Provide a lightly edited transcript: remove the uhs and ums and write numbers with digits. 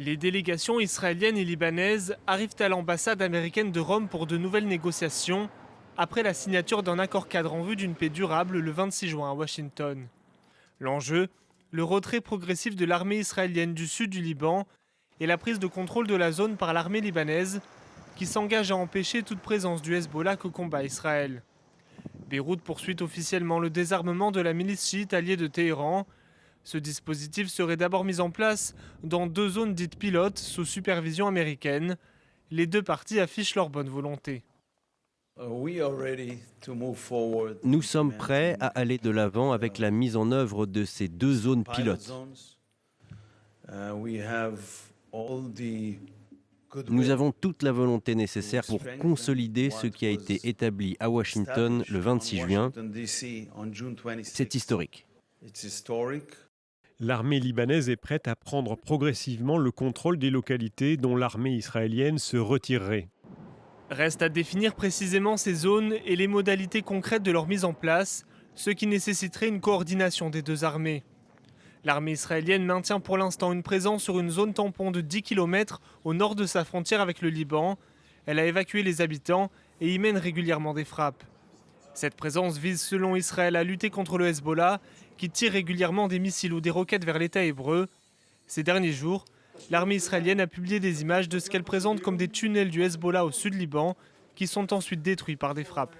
Les délégations israéliennes et libanaises arrivent à l'ambassade américaine de Rome pour de nouvelles négociations, après la signature d'un accord-cadre en vue d'une paix durable le 26 juin à Washington. L'enjeu, le retrait progressif de l'armée israélienne du sud du Liban et la prise de contrôle de la zone par l'armée libanaise, qui s'engage à empêcher toute présence du Hezbollah qu'au combat Israël. Beyrouth poursuit officiellement le désarmement de la milice chiite alliée de Téhéran. Ce dispositif serait d'abord mis en place dans 2 zones dites pilotes sous supervision américaine. Les 2 parties affichent leur bonne volonté. Nous sommes prêts à aller de l'avant avec la mise en œuvre de ces 2 zones pilotes. Nous avons toute la volonté nécessaire pour consolider ce qui a été établi à Washington le 26 juin. C'est historique. L'armée libanaise est prête à prendre progressivement le contrôle des localités dont l'armée israélienne se retirerait. Reste à définir précisément ces zones et les modalités concrètes de leur mise en place, ce qui nécessiterait une coordination des 2 armées. L'armée israélienne maintient pour l'instant une présence sur une zone tampon de 10 km au nord de sa frontière avec le Liban. Elle a évacué les habitants et y mène régulièrement des frappes. Cette présence vise selon Israël à lutter contre le Hezbollah, qui tire régulièrement des missiles ou des roquettes vers l'État hébreu. Ces derniers jours, l'armée israélienne a publié des images de ce qu'elle présente comme des tunnels du Hezbollah au sud Liban, qui sont ensuite détruits par des frappes.